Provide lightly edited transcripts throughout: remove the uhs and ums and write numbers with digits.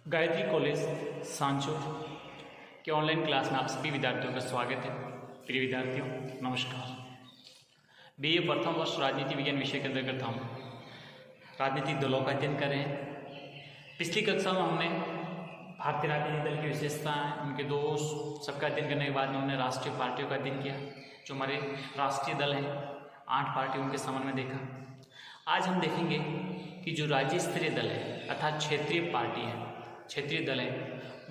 Gayatri college Sanchore के online class में आप सभी विद्यार्थियों का स्वागत है। प्रिय विद्यार्थियों नमस्कार। बीए प्रथम वर्ष राजनीति विज्ञान विषय के अंतर्गत हम राजनीतिक दलों का अध्ययन कर रहे हैं। पिछली कक्षा में हमने भारतीय राजनीतिक दल की विशेषताएं, उनके दोष सबका अध्ययन करने के बाद में हमने राष्ट्रीय पार्टियों का अध्ययन किया। जो हमारे राष्ट्रीय दल हैं 8 पार्टियों उनके संबंध में देखा। आज हम देखेंगे कि जो राज्य स्तरीय दल है अर्थात क्षेत्रीय पार्टी है, क्षेत्रीय दल है,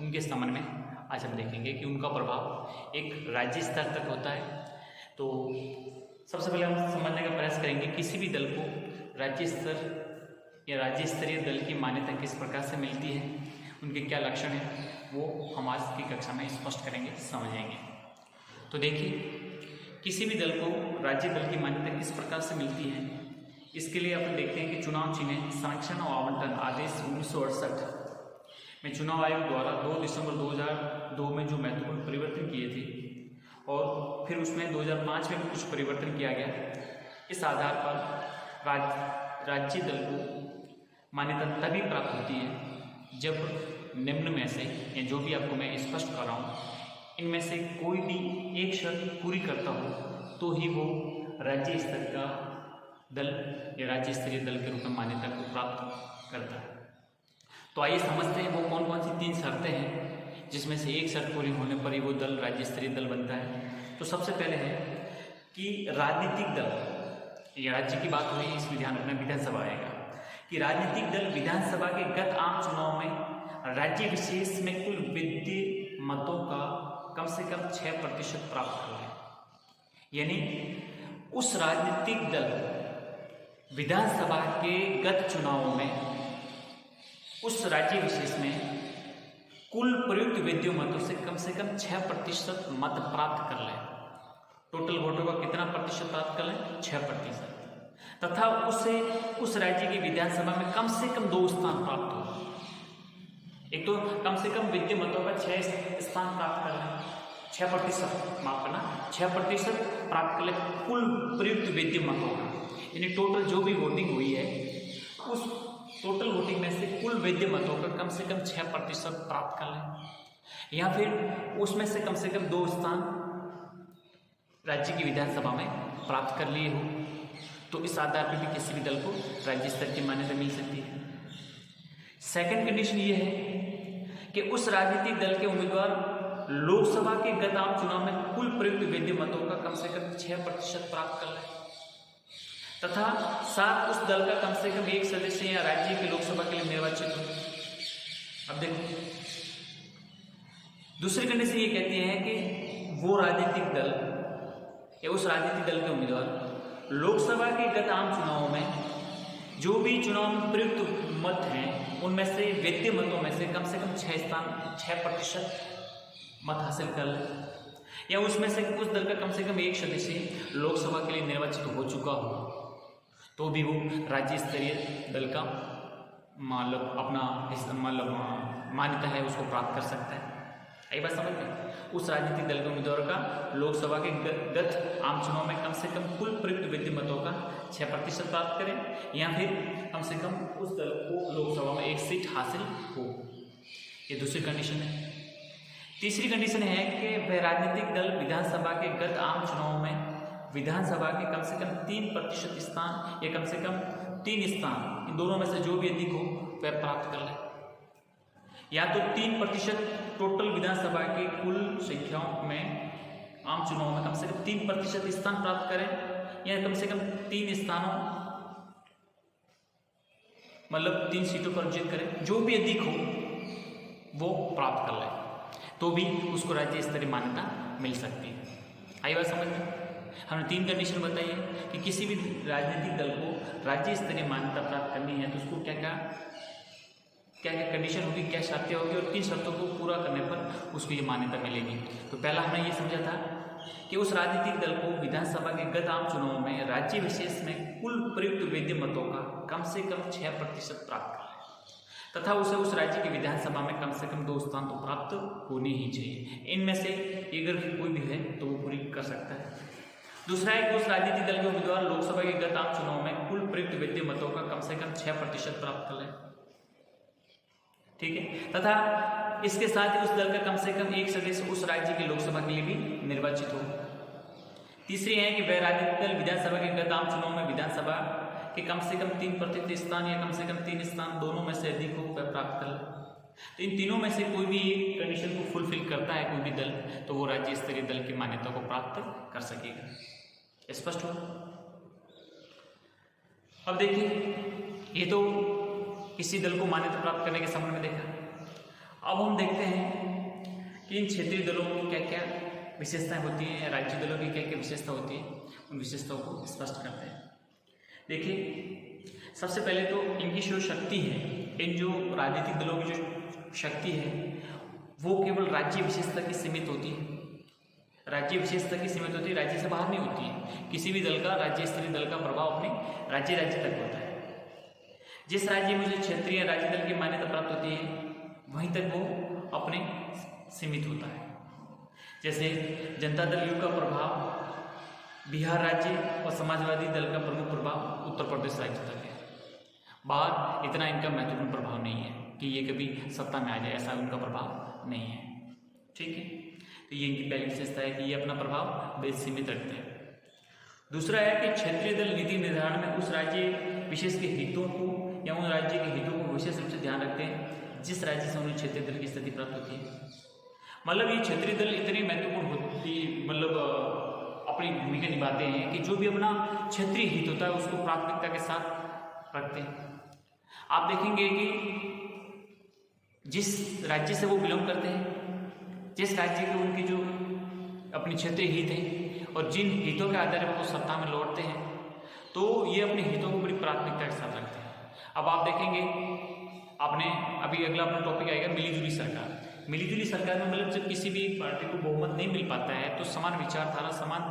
उनके संबंध में आज हम देखेंगे कि उनका प्रभाव एक राज्य स्तर तक होता है। तो सबसे पहले हम समझने का प्रयास करेंगे किसी भी दल को राज्य स्तर या राज्य स्तरीय दल की मान्यता किस प्रकार से मिलती है, उनके क्या लक्षण हैं, वो हम आज की कक्षा में स्पष्ट करेंगे, समझेंगे। तो देखिए किसी भी दल को राज्य दल की मान्यता किस प्रकार से मिलती है, इसके लिए अपन देखते हैं कि चुनाव चिन्ह संरक्षण और आवंटन आदेश 1968 में चुनाव आयोग द्वारा 2 दिसंबर 2002 में जो महत्वपूर्ण परिवर्तन किए थे और फिर उसमें 2005 में भी कुछ परिवर्तन किया गया। इस आधार पर राज्य दल को मान्यता तभी प्राप्त होती है जब निम्न में से या जो भी आपको मैं स्पष्ट कर रहा हूँ इनमें से कोई भी एक शर्त पूरी करता हो तो ही वो राज्य स्तर का दल या राज्य स्तरीय दल के रूप में मान्यता को प्राप्त करता है। तो आइए समझते हैं वो कौन कौन सी 3 शर्तें हैं जिसमें से एक शर्त पूरी होने पर ही वो दल राज्य स्तरीय दल बनता है। तो सबसे पहले है कि राजनीतिक दल, ये राज्य की बात हुई, इसमें ध्यान रखना विधानसभा आएगा कि राजनीतिक दल विधानसभा के गत आम चुनाव में राज्य विशेष में कुल विद्य मतों का कम से कम 6% प्राप्त कर ले। यानी उस राजनीतिक दल विधानसभा के गत चुनावों में उस राज्य विशेष में कुल प्रयुक्त विद्युत मतों से कम 6% मत प्राप्त कर लें। टोटल वोटों का कितना प्रतिशत प्राप्त कर लें? 6%। तथा उसे उस राज्य की विधानसभा में कम से कम 2 स्थान प्राप्त हो। एक तो कम से कम विद्युत मतों का 6 स्थान प्राप्त कर लें, 6% माफ करना 6% प्राप्त कर लें कुल प्रयुक्त विद्युत मतों का। यानी टोटल जो भी वोटिंग हुई है उस टोटल वोटिंग में से कुल वैध मतों का कम से कम 6% प्राप्त कर लें या फिर उसमें से कम 2 स्थान राज्य की विधानसभा में प्राप्त कर लिए हो तो इस आधार पर भी किसी भी दल को राज्य स्तर की मान्यता मिल सकती है। सेकंड कंडीशन ये है कि उस राजनीतिक दल के उम्मीदवार लोकसभा के गत आम चुनाव में कुल प्रयुक्त वैध मतों का कम से कम 6% प्राप्त कर लें तथा साथ उस दल का कम से कम एक सदस्य या राज्य की लोकसभा के लिए निर्वाचित हो। अब देखो दूसरी कंडीशन ये कहती है कि वो राजनीतिक दल या उस राजनीतिक दल के उम्मीदवार लोकसभा के गत आम चुनावों में जो भी चुनाव में प्रयुक्त मत हैं उनमें से वैध मतों में से कम 6% मत हासिल कर ले या उसमें से उस दल का कम से कम एक सदस्य लोकसभा के लिए निर्वाचित हो चुका हो तो भी वो राज्य स्तरीय दल का मतलब अपना मान्यता है उसको प्राप्त कर सकता है। यही बात समझ में उस राजनीतिक दल के उम्मीदवार का लोकसभा के गत आम चुनाव में कम से कम कुल प्रयुक्त विद्युत मतों का 6% प्राप्त करें या फिर कम से कम उस दल को लोकसभा में एक सीट हासिल हो। ये दूसरी कंडीशन है। तीसरी कंडीशन है कि वह राजनीतिक दल विधानसभा के गत आम चुनाव में विधानसभा के कम से कम 3% स्थान या कम से कम 3 स्थान, इन दोनों में से जो भी अधिक हो वह प्राप्त कर ले। या तो 3% टोटल विधानसभा की कुल संख्याओं में आम चुनाव में कम से कम 3% स्थान प्राप्त करें या कम से कम 3 स्थानों मतलब 3 सीटों पर जीत करें, जो भी अधिक हो वो प्राप्त कर ले तो भी उसको राज्य स्तरीय मान्यता मिल सकती है। आई बात समझ में? हमने 3 कंडीशन बताई है कि किसी भी राजनीतिक दल को राज्य स्तरीय मान्यता प्राप्त करनी है तो उसको क्या क्या कंडीशन होगी, क्या शर्तें होगी और किन शर्तों को पूरा करने पर उसको ये मान्यता मिलेगी। तो पहला हमने ये समझा था कि उस राजनीतिक दल को विधानसभा के गत आम चुनाव में राज्य विशेष में कुल प्रयुक्त वैध मतों का कम से कम 6% प्राप्त तथा उसे उस राज्य की विधानसभा में कम से कम 2 स्थान तो प्राप्त होने ही चाहिए। इनमें से अगर कोई भी है तो वो पूरी कर सकता है। दूसरा है कि उस राजनीतिक दल के उम्मीदवार लोकसभा के गत आम चुनाव में कुल प्रयुक्त वैध मतों का कम से कम 6% प्राप्त कर ले। ठीक है। तथा इसके साथ ही उस दल का कम से कम एक सदस्य उस राज्य के लोकसभा के लिए भी निर्वाचित हो। तीसरी है कि वह राजनीतिक दल विधानसभा के गत आम चुनाव में विधानसभा के कम से कम 3% स्थान या कम से कम 3 स्थान दोनों में से अधिक हो वह प्राप्त कर। तो इन तीनों में से कोई भी एक कंडीशन को फुलफिल करता है कोई भी दल, तो वो राज्य स्तरीय दल की मान्यता को प्राप्त कर सकेगा। स्पष्ट हो? अब देखिए, ये तो किसी दल को मान्यता प्राप्त करने के संबंध में देखा। अब हम देखते हैं कि इन क्षेत्रीय दलों की क्या क्या विशेषताएं होती हैं, राज्य दलों की क्या क्या विशेषता होती है, उन विशेषताओं को स्पष्ट करते हैं। देखिए, सबसे पहले तो इनकी जो शक्ति है, इन जो राजनीतिक दलों की जो शक्ति है वो केवल राज्य विशेषता की सीमित होती है। राज्य विशेषता की सीमित होती है, राज्य से बाहर नहीं होती है। किसी भी दल का, राज्य स्तरीय दल का प्रभाव अपने राज्य तक होता है। जिस राज्य में जो क्षेत्रीय राज्य दल की मान्यता प्राप्त होती है वहीं तक वो अपने सीमित होता है। जैसे जनता दल यू का प्रभाव बिहार राज्य और समाजवादी दल का प्रमुख प्रभाव उत्तर प्रदेश राज्य तक है। बाहर इतना इनका महत्वपूर्ण प्रभाव नहीं है कि ये कभी सत्ता में आ जाए, ऐसा उनका प्रभाव नहीं है। ठीक है, तो ये इनकी पहली विशेषता है कि ये अपना प्रभाव बेहद सीमित रखते हैं। दूसरा है कि क्षेत्रीय दल नीति निर्धारण में उस राज्य विशेष के हितों को या उन राज्य के हितों को विशेष रूप से ध्यान रखते हैं जिस राज्य से उन्हें क्षेत्रीय दल की स्थिति प्राप्त होती है। मतलब ये क्षेत्रीय दल इतनी महत्वपूर्ण होती, मतलब अपनी भूमिका निभाते हैं कि जो भी अपना क्षेत्रीय हित होता है उसको प्राथमिकता के साथ रखते हैं। आप देखेंगे कि जिस राज्य से वो बिलोंग करते हैं, जिस राज्य के उनकी जो अपनी क्षेत्रीय हित हैं और जिन हितों के आधार पर वो सत्ता में लौटते हैं, तो ये अपने हितों को बड़ी प्राथमिकता के साथ रखते हैं। अब आप देखेंगे, आपने अभी अगला अपना टॉपिक आएगा मिलीजुली सरकार। मिलीजुली सरकार में मतलब जब किसी भी पार्टी को बहुमत नहीं मिल पाता है तो समान विचारधारा, समान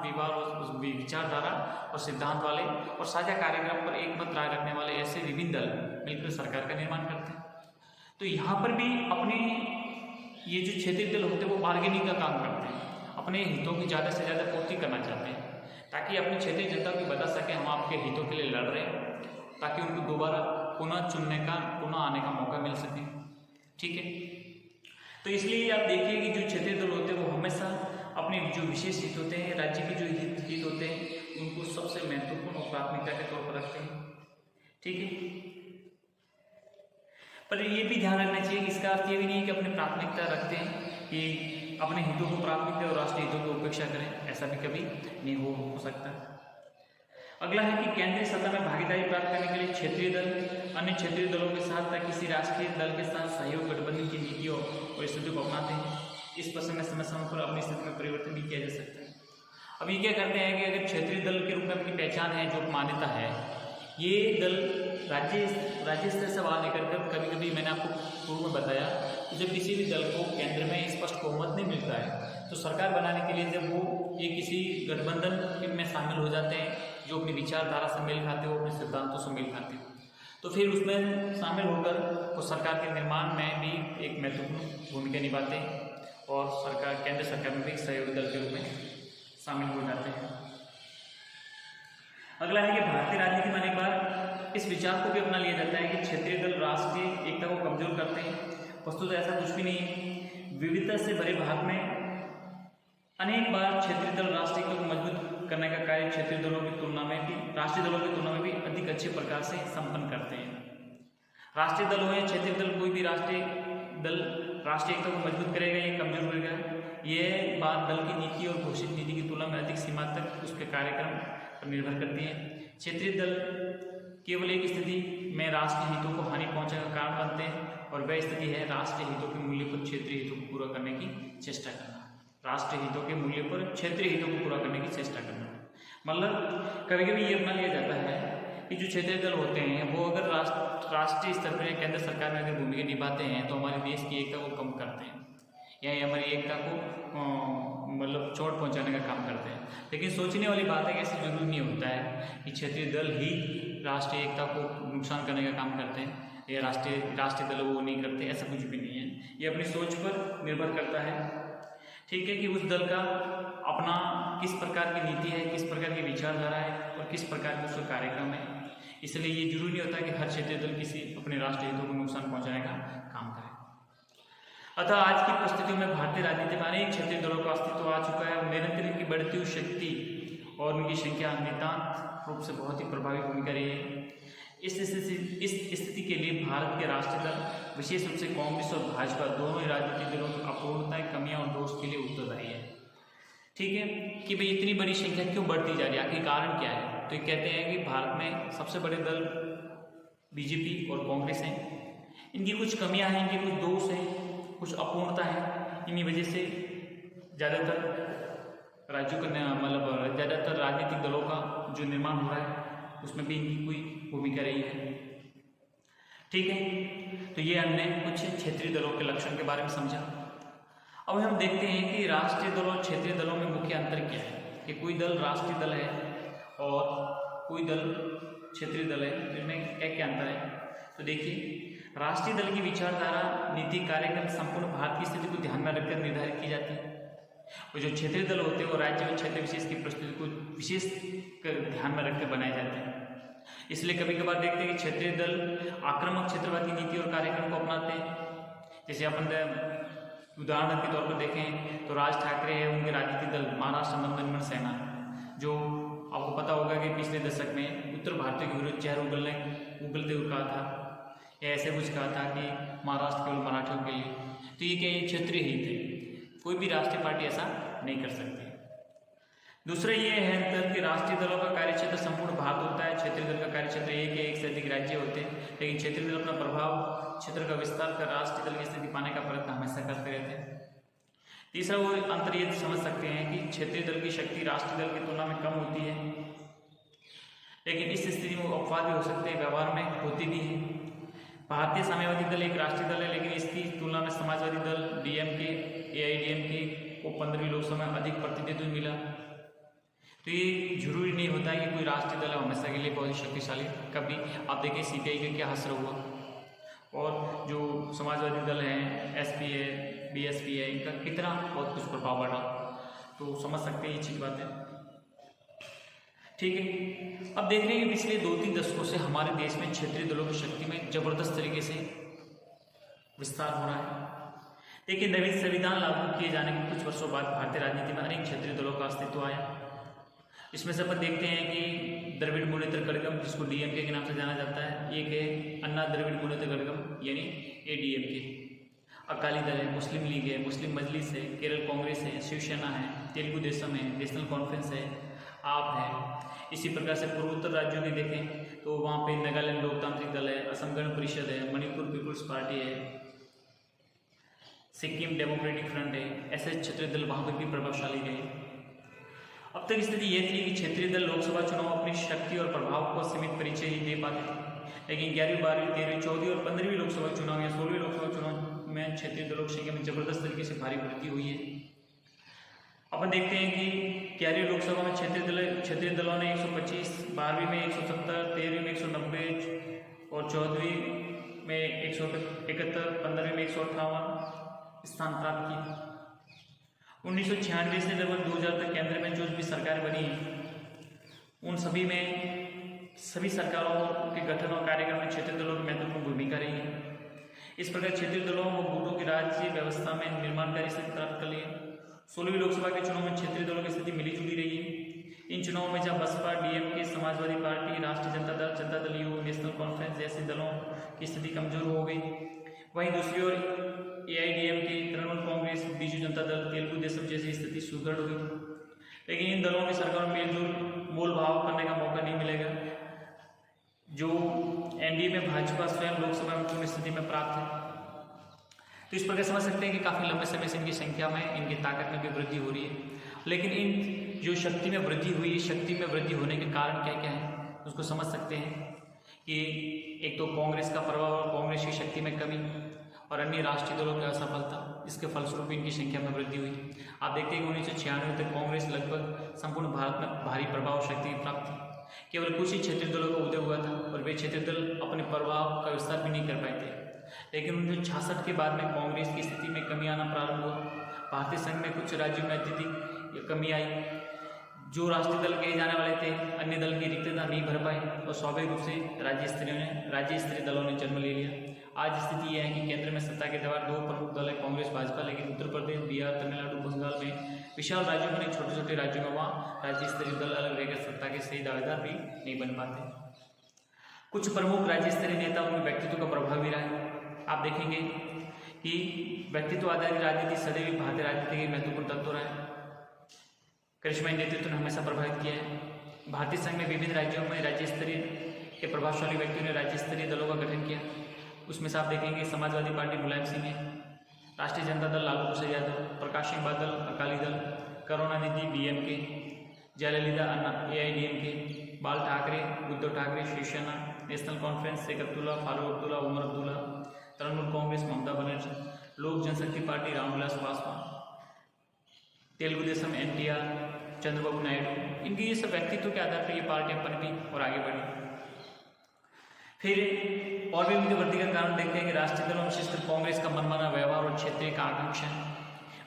विचारधारा और सिद्धांत वाले और साझा कार्यक्रम पर एक मत राय रखने वाले ऐसे विभिन्न दल मिलकर सरकार का निर्माण करते हैं। तो यहाँ पर भी अपने ये जो क्षेत्रीय दल होते हैं वो बार्गेनिंग का काम करते हैं, अपने हितों की ज़्यादा से ज़्यादा पूर्ति करना चाहते हैं ताकि अपनी क्षेत्रीय जनता को बता सके हम आपके हितों के लिए लड़ रहे हैं, ताकि उनको दोबारा पुनः चुनने का, पुनः आने का मौका मिल सके। ठीक है, तो इसलिए आप देखिए कि जो क्षेत्रीय दल होते हैं वो हमेशा अपने जो विशेष हित होते हैं, राज्य के जो हित होते हैं, उनको सबसे महत्वपूर्ण और प्राथमिकता के तौर पर रखते हैं। ठीक है, पर ये भी ध्यान रखना चाहिए कि इसका अर्थ ये भी नहीं है कि अपनी प्राथमिकता रखते हैं कि अपने हितों को प्राथमिकता और राष्ट्रीय हितों की उपेक्षा करें, ऐसा भी कभी नहीं हो सकता। अगला है कि केंद्रीय सत्ता में भागीदारी प्राप्त करने के लिए क्षेत्रीय दल अन्य क्षेत्रीय दलों के साथ या किसी राष्ट्रीय दल के साथ सहयोग गठबंधन की नीतियों और स्थितियों को अपनाते हैं। इस पर समय पर अपनी स्थिति में परिवर्तन भी किया जा सकता है। अब ये क्या करते हैं कि अगर क्षेत्रीय दल के रूप में अपनी पहचान है, जो मान्यता है, ये दल राज्य स्तर से बाहर लेकर कर कभी कभी मैंने आपको पूर्व में बताया कि जब किसी भी दल को केंद्र में स्पष्ट बहुमत नहीं मिलता है तो सरकार बनाने के लिए जब वो ये किसी गठबंधन में शामिल हो जाते हैं जो अपनी विचारधारा से मेल खाते हो, अपने सिद्धांतों से मेल खाते हो, तो फिर उसमें शामिल होकर वो सरकार के निर्माण में भी एक महत्वपूर्ण भूमिका निभाते हैं और सरकार, केंद्र सरकार में भी एक सहयोगी दल के रूप में शामिल हो जाते हैं। अगला है कि भारतीय राजनीति में अनेक बार इस विचार को भी अपना लिया जाता है कि क्षेत्रीय दल राष्ट्रीय एकता को कमजोर करते हैं। वस्तुतः ऐसा कुछ भी नहीं है। विविधता से भरे भारत में अनेक बार क्षेत्रीय दल राष्ट्रीय एकता को मजबूत करने का कार्य क्षेत्रीय दलों की तुलना में भी, राष्ट्रीय दलों की तुलना में भी अधिक अच्छे प्रकार से संपन्न करते हैं। राष्ट्रीय दल हो या क्षेत्रीय दल, कोई भी राष्ट्रीय दल राष्ट्रीय एकता को मजबूत करेगा या कमजोर करेगा, ये बात दल की नीति और घोषित नीति की तुलना में अधिक सीमा तक उसके कार्यक्रम पर निर्भर करती है। क्षेत्रीय दल केवल एक स्थिति में राष्ट्रीय हितों को हानि पहुंचाने का कारण बनते हैं और वह स्थिति है राष्ट्रीय हितों के मूल्य पर क्षेत्रीय हितों को पूरा करने की चेष्टा करना। राष्ट्रीय हितों के मूल्य पर क्षेत्रीय हितों को पूरा करने की चेष्टा करना, मतलब कभी कभी ये अपना लिया जाता है कि जो क्षेत्रीय दल होते हैं वो अगर राष्ट्रीय स्तर पर या केंद्र सरकार में अगर भूमिका निभाते हैं तो हमारे देश की एकता को कम करते हैं या ये हमारी एकता को मतलब चोट पहुंचाने का काम करते हैं। लेकिन सोचने वाली बात है कि ऐसा जरूरी नहीं होता है कि क्षेत्रीय दल ही राष्ट्रीय एकता को नुकसान करने का काम करते हैं या राष्ट्रीय दल वो नहीं करते, ऐसा कुछ भी नहीं है। ये अपनी सोच पर निर्भर करता है, ठीक है, कि उस दल का अपना किस प्रकार की नीति है, किस प्रकार की विचारधारा है और किस प्रकार का उसका कार्यक्रम है। इसलिए ये जरूरी नहीं होता कि हर क्षेत्रीय दल किसी अपने राष्ट्रीय हितों को नुकसान पहुँचाने का काम करे। अतः आज की परिस्थितियों में भारतीय राजनीति में अनेक क्षेत्रीय दलों का अस्तित्व आ चुका है और निरंतर इनकी बढ़ती हुई शक्ति और उनकी संख्या नितांत रूप से बहुत ही प्रभावी भूमिका रही है। इस स्थिति के लिए भारत के राष्ट्रीय दल, विशेष रूप से कांग्रेस और भाजपा, दोनों ही राजनीतिक दलों की अपूर्णताएं, कमियां और दोष के लिए उत्तरदायी है। ठीक है कि भाई इतनी बड़ी संख्या क्यों बढ़ती जा रही है, आखिर कारण क्या है? तो ये कहते हैं कि भारत में सबसे बड़े दल बीजेपी और कांग्रेस हैं। इनकी कुछ कमियां हैं, इनके कुछ दोष हैं, कुछ अपूर्णता है। इन्हीं वजह से ज़्यादातर राज्यों का मतलब ज़्यादातर राजनीतिक दलों का जो निर्माण हो रहा है उसमें भी इनकी कोई भूमिका रही है। ठीक है, तो ये हमने कुछ क्षेत्रीय दलों के लक्षण के बारे में समझा। अब हम देखते हैं कि राष्ट्रीय दल और क्षेत्रीय दलों में मुख्य अंतर क्या है, कि कोई दल राष्ट्रीय दल है और कोई दल क्षेत्रीय दल है, इनमें क्या क्या अंतर है। तो देखिए, राष्ट्रीय दल की विचारधारा, नीति, कार्यक्रम संपूर्ण भारत की स्थिति को ध्यान में रखकर निर्धारित की जाती है और जो क्षेत्रीय दल होते हैं वो राज्य और क्षेत्र विशेष की परिस्थिति को विशेष ध्यान में रखकर बनाए जाते हैं। इसलिए कभी कभार देखते हैं कि क्षेत्रीय दल आक्रामक क्षेत्रवादी नीति और कार्यक्रम को अपनाते हैं। जैसे अपन उदाहरण के तौर पर देखें तो राज ठाकरे है, उनके राजनीतिक दल महाराष्ट्र नवनिर्माण सेना, जो आपको पता होगा कि पिछले दशक में उत्तर भारतीय के विरुद्ध जहर उगलते हुए कहा था, या ऐसे कुछ कहा था कि महाराष्ट्र केवल मराठियों के लिए। तो ये क्या, ये क्षेत्रीय हित है, कोई भी राष्ट्रीय पार्टी ऐसा नहीं कर सकती। दूसरा ये है अंतर कि राष्ट्रीय दलों का कार्यक्षेत्र संपूर्ण भारत होता है, क्षेत्रीय दल का कार्यक्षेत्र एक से अधिक राज्य होते हैं, लेकिन क्षेत्रीय दल अपना प्रभाव क्षेत्र का विस्तार कर राष्ट्रीय दल की स्थिति पाने का प्रयत्न हमेशा करते रहते हैं। तीसरा वो अंतर ये समझ सकते हैं कि क्षेत्रीय दल की शक्ति राष्ट्रीय दल की तुलना में कम होती है, लेकिन इस स्थिति में अपवाद भी हो सकते हैं, व्यवहार में होती भी है। भारतीय साम्यवादी दल एक राष्ट्रीय दल है, लेकिन इसकी तुलना में समाजवादी दल डीएमके, एआईडीएमके को 15वीं लोकसभा में अधिक प्रतिनिधित्व मिला। तो ये जरूरी नहीं होता है कि कोई राष्ट्रीय दल हमेशा के लिए बहुत ही शक्तिशाली। कभी आप देखिए सीपीआई का क्या असर हुआ, और जो समाजवादी दल हैं, एसपी है, बीएसपी है, इनका कितना बहुत कुछ प्रभाव बढ़ा। तो समझ सकते हैं ये चीज बातें। ठीक है, अब देख रहे हैं कि पिछले 2-3 दशकों से हमारे देश में क्षेत्रीय दलों की शक्ति में जबरदस्त तरीके से विस्तार हो रहा है। देखिए, नवीन संविधान लागू किए जाने के कुछ वर्षों बाद भारतीय राजनीति में अनेक क्षेत्रीय दलों का अस्तित्व आया। इसमें से अपन देखते हैं कि द्रविड़ मुनेत्र कड़गम, जिसको डीएमके के नाम से जाना जाता है, एक है अन्ना द्रविड़ मुनेत्र कड़गम यानी एडीएमके। अकाली दल है, मुस्लिम लीग है, मुस्लिम मजलिस है, केरल कांग्रेस है, शिवसेना है, तेलुगु देशम है, नेशनल कॉन्फ्रेंस है, आप है। इसी प्रकार से पूर्वोत्तर राज्यों की देखें तो वहाँ पे नागालैंड लोकतांत्रिक दल है, असम गण परिषद है, मणिपुर पीपुल्स पार्टी है, सिक्किम डेमोक्रेटिक फ्रंट है। ऐसे क्षेत्रीय दल वहाँ पर भी प्रभावशाली रहे। अब तक स्थिति यह थी कि क्षेत्रीय दल लोकसभा चुनाव अपनी शक्ति और प्रभाव को सीमित परिचय ही दे पाते थे, लेकिन 11वीं, 12वीं, 13वीं, 14वीं और 15वीं लोकसभा चुनाव या 16वीं लोकसभा चुनाव में क्षेत्रीय दलों की संख्या में जबरदस्त तरीके से भारी वृद्धि हुई है। अपन देखते हैं कि 11वीं लोकसभा में क्षेत्रीय दलों ने 125, 12वीं में 170, 13वीं में 190 और 14वीं में 171, 15वीं में 158 स्थान प्राप्त किए। 1996 से लगभग 2000 तक केंद्र में जो भी सरकार बनी उन सभी सरकारों के गठन और कार्यक्रम में क्षेत्रीय दलों की महत्वपूर्ण भूमिका रही है। इस प्रकार क्षेत्रीय दलों व गुटों की राज्य व्यवस्था में निर्माणकारी स्थिति प्राप्त कर ली है। 16वीं लोकसभा के चुनाव में क्षेत्रीय दलों की स्थिति मिली जुली रही है। इन चुनावों में जब बसपा, डीएमके, समाजवादी पार्टी, राष्ट्रीय Janata Dal you, national conference जैसे दलों की स्थिति कमजोर हो गई, वहीं दूसरी ओर एआईडीएमके, तृणमूल कांग्रेस, बीजू जनता दल, तेलुगु देशम जैसी स्थिति सुदृढ़ हुई। लेकिन इन दलों की सरकार में मोल भाव करने का मौका नहीं मिलेगा, जो एनडीए में भाजपा स्वयं लोकसभा में पूर्ण स्थिति में प्राप्त है। तो इस प्रकार समझ सकते हैं कि काफ़ी लंबे समय से इनकी संख्या में, इनकी ताकत में भी वृद्धि हो रही है। लेकिन इन जो शक्ति में वृद्धि हुई, शक्ति में वृद्धि होने के कारण क्या क्या है उसको समझ सकते हैं कि एक तो कांग्रेस का प्रभाव और कांग्रेस की शक्ति में कमी और अन्य राष्ट्रीय दलों की असफलता, इसके फलस्वरूप इनकी संख्या में वृद्धि हुई। आप देखते हैं कि 1996 तक कांग्रेस लगभग संपूर्ण भारत में भारी प्रभाव शक्ति प्राप्त थी। केवल कुछ ही क्षेत्रीय दलों का उदय हुआ था और वे क्षेत्रीय दल अपने प्रभाव का विस्तार भी नहीं कर पाए थे। लेकिन 1966 के बाद में कांग्रेस की स्थिति में कमी आना प्रारंभ हुआ। भारतीय संघ में कुछ राज्यों में अत्यधिक कमी आई। जो राष्ट्रीय दल कहे जाने वाले थे अन्य दल की रिक्तता नहीं भर पाए और स्वाभाविक रूप से राज्य स्तरीय दलों ने जन्म ले लिया। आज स्थिति यह है कि केंद्र में सत्ता के दौरान दो प्रमुख दल है, कांग्रेस भाजपा, लेकिन उत्तर प्रदेश, बिहार, तमिलनाडु, बंगाल में विशाल राज्यों में, छोटे छोटे राज्यों में वहाँ राज्य स्तरीय दल अलग रहकर सत्ता के सही दावेदार भी नहीं बन पाते। कुछ प्रमुख राज्य स्तरीय नेता उनके व्यक्तित्व का प्रभाव भी रहा है। आप देखेंगे कि व्यक्तित्व आधारित राजनीति सदैव भारतीय राजनीति के महत्वपूर्ण तत्व रहा है। करिश्माई नेतृत्व ने हमेशा प्रभावित किया है। भारतीय संघ में विभिन्न राज्यों में राज्य स्तरीय के प्रभावशाली व्यक्तियों ने राज्य स्तरीय दलों का गठन किया। उसमें से आप देखेंगे समाजवादी पार्टी मुलायम सिंह है, राष्ट्रीय जनता दल लालू प्रसाद यादव, प्रकाश सिंह बादल अकाली दल, करुणानिधि डीएमके, जयललिता अन्ना एआईडीएमके, बाल ठाकरे उद्धव ठाकरे शिवसेना, नेशनल कॉन्फ्रेंस शेख अब्दुल्ला, फारूक अब्दुल्ला, उमर अब्दुल्ला, तृणमूल कांग्रेस ममता बनर्जी, लोक जनशक्ति पार्टी रामविलास पासवान, तेलुगु देशम एनटीआर, चंद्रबाबू नायडू। इनकी ये सब व्यक्तित्व के आधार पर ये पार्टियां पनपी और आगे बढ़ी। फिर और भी मध्यवर्तीगत कारण देखते हैं कि राष्ट्रीय दलों विशेषकर कांग्रेस का मनमाना व्यवहार और क्षेत्रीय का आकांक्षा।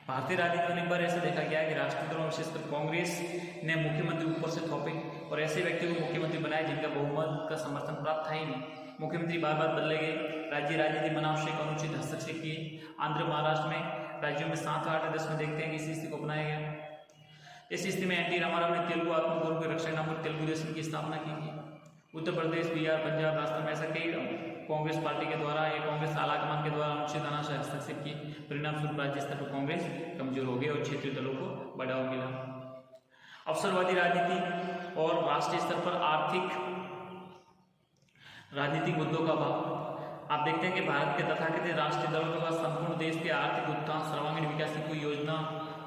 भारतीय राजनीति में एक बार ऐसा देखा गया है कि राष्ट्रीय दलों विशेषकर कांग्रेस ने मुख्यमंत्री ऊपर से थोपे और ऐसे व्यक्तियों को मुख्यमंत्री बनाए जिनका बहुमत का समर्थन प्राप्त था ही नहीं। मुख्यमंत्री बार बार बदले गए, राज्य राजनीति में अनावश्यक अनुचित हस्तक्षेप किए। आंध्र महाराष्ट्र में राज्यों में 7, 8, 10 में देखते हैं कि इसी स्थिति को अपनाया गया। इस स्थिति में एनटी रामाराव ने तेलुगु आत्मगौरव की रक्षा नामक तेलुगु देशम की स्थापना की। उत्तर प्रदेश, बिहार, पंजाब, राजस्थान में ऐसा कई कांग्रेस पार्टी के द्वारा या कांग्रेस आलाकमान के द्वारा अनुचित अनावश्यक हस्तक्षेप किए। परिणाम स्वरूप राज्य स्तर पर कांग्रेस कमजोर हो गई और क्षेत्रीय दलों को बढ़ावा मिला। अवसरवादी राजनीति और राष्ट्रीय स्तर पर आर्थिक राजनीतिक मुद्दों का अभाव। आप देखते हैं कि भारत के तथाकथित राष्ट्रीय दलों के पास संपूर्ण देश के आर्थिक उत्थान, सर्वांगीण विकास की कोई योजना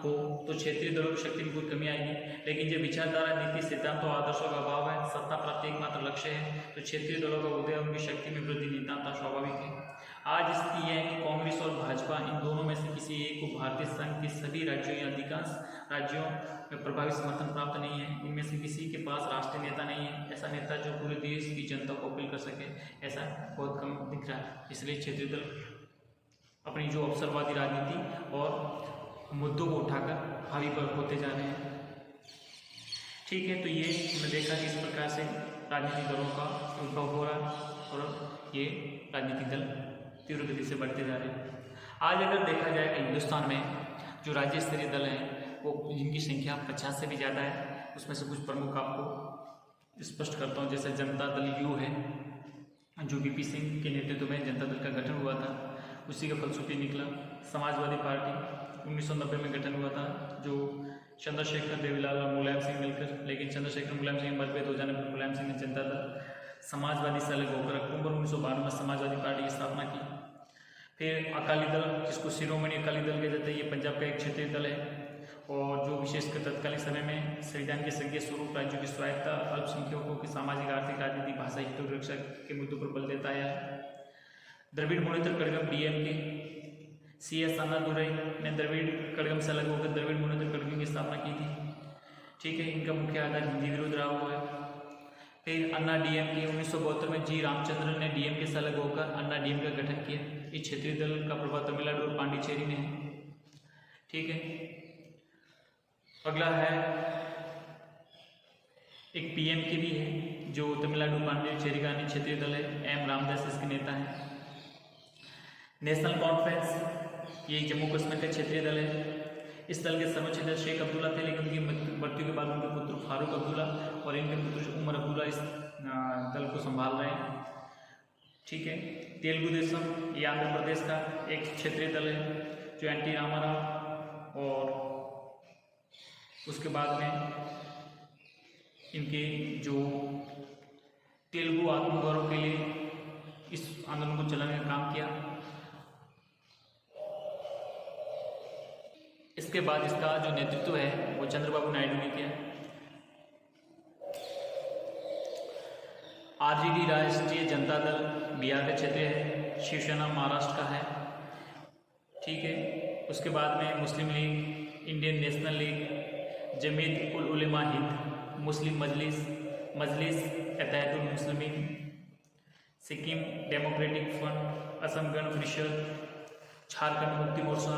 हो तो क्षेत्रीय दलों की शक्ति में कोई कमी आएगी। लेकिन जब विचारधारा, नीति, सिद्धांत और आदर्शों का अभाव है, सत्ता प्राप्ति एकमात्र लक्ष्य है, तो क्षेत्रीय दलों का उदय उनकी शक्ति में वृद्धि नितांत स्वाभाविक है। आज स्थिति यह है कि कांग्रेस और भाजपा इन दोनों में से किसी एक को भारतीय संघ के सभी राज्यों या अधिकांश राज्यों में प्रभावी समर्थन प्राप्त नहीं है। इनमें से किसी के पास राष्ट्रीय नेता नहीं है, ऐसा नेता जो पूरे देश की जनता को अपील कर सके, ऐसा बहुत कम दिख रहा है। इसलिए क्षेत्रीय दल अपनी जो अवसरवादी राजनीति और मुद्दों को उठाकर हावी पर होते जा रहे हैं। ठीक है, तो ये हमने देखा कि इस प्रकार से राजनीतिक दलों का उद्भव हो रहा है और ये राजनीतिक दल तीव्र गति से बढ़ते जा रहे हैं। आज अगर देखा जाए कि हिंदुस्तान में जो राज्य स्तरीय दल हैं वो जिनकी संख्या 50 से भी ज़्यादा है, उसमें से कुछ प्रमुख आपको स्पष्ट करता हूँ। जैसे जनता दल यू है, जो वीपी सिंह के नेतृत्व में जनता दल का गठन हुआ था, उसी का फलस्वरूप निकला। समाजवादी पार्टी 1990 में गठन हुआ था, जो चंद्रशेखर देवीलाल और मुलायम सिंह मिलकर, लेकिन चंद्रशेखर मुलायम सिंह मतभेद हो जाने पर मुलायम सिंह ने जनता दल समाजवादी से अलग होकर अक्टूबर 1992 में समाजवादी पार्टी की स्थापना की। फिर अकाली दल, जिसको शिरोमणि अकाली दल कहते थे, ये पंजाब का एक क्षेत्रीय दल है और जो विशेषकर तत्कालीन समय में संविधान के संघीय स्वरूप, राज्यों की स्वायत्ता, अल्पसंख्यकों की सामाजिक, आर्थिक, राजनीतिक, भाषा, हितों की रक्षा के मुद्दों पर बल देता है। द्रविड़ मुनेत्र कड़गम डीएमके, CS अन्नादुरई ने द्रविड़ कड़गम से अलग होकर द्रविड़ मुनेत्र कड़गम की स्थापना की थी। ठीक है, इनका मुख्य आधार हिंदी विरोध रहा हुआ है। फिर अन्ना डीएमके 1972 में जी रामचंद्रन ने डीएमके से अलग होकर अन्ना डीएमके का गठन किया। इस क्षेत्रीय दल का प्रभाव तमिलनाडु और पांडिचेरी में है। ठीक है, अगला है एक पीएमके भी है, जो तमिलनाडु पांडिचेरी का अन्य क्षेत्रीय दल है। एम रामदास इसके नेता हैं। नेशनल कॉन्फ्रेंस, ये जम्मू कश्मीर का क्षेत्रीय दल है। इस दल के सर्वोच्च अध्यक्ष शेख अब्दुल्ला थे, लेकिन उनकी मृत्यु के बाद उनके पुत्र फारूक अब्दुल्ला और इनके पुत्र उमर अब्दुल्ला इस दल को संभाल रहे हैं। ठीक है, तेलुगु देशम, ये आंध्र प्रदेश का एक क्षेत्रीय दल है, जो एनटी रामाराव और उसके बाद में इनके जो तेलुगु आत्मगौरव के लिए इस आंदोलन को चलाने का काम किया। इसके बाद इसका जो नेतृत्व है वो चंद्रबाबू नायडू ने किया। आरजेडी राष्ट्रीय जनता दल बिहार का क्षेत्र है, शिवसेना महाराष्ट्र का है। ठीक है, उसके बाद में मुस्लिम लीग, इंडियन नेशनल लीग, जमीयत उल उलेमा हिंद, मुस्लिम मजलिस इत्तेहादुल मुस्लिमीन, सिक्किम डेमोक्रेटिक फ्रंट, असम गण परिषद, झारखंड मुक्ति मोर्चा,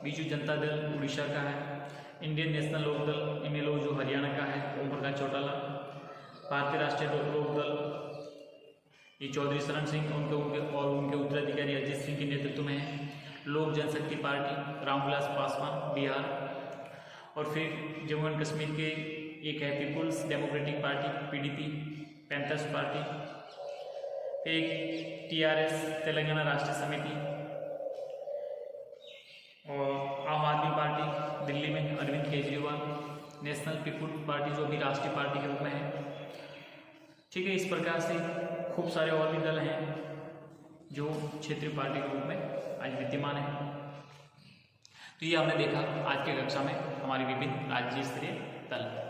बीजू जनता दल उड़ीसा का है, इंडियन नेशनल लोकदल इनेलो जो हरियाणा का है, ओम प्रकाश चौटाला। भारतीय राष्ट्रीय लोकदल ये चौधरी शरण सिंह उनके उत्तराधिकारी अजीत सिंह के नेतृत्व में है। लोक जनशक्ति पार्टी रामविलास पासवान बिहार। और फिर जम्मू एंड कश्मीर के एक है People's Democratic Party PDP, Panthers Party. एक टीआरएस तेलंगाना राष्ट्र समिति, और आम आदमी पार्टी दिल्ली में Arvind Kejriwal. National People's Party जो भी राष्ट्रीय पार्टी के रूप में है। ठीक है, इस प्रकार से खूब सारे और भी दल हैं जो क्षेत्रीय पार्टी के रूप में आज विद्यमान है। तो ये हमने देखा आज की कक्षा में हमारी विभिन्न राज्य स्तरीय दल।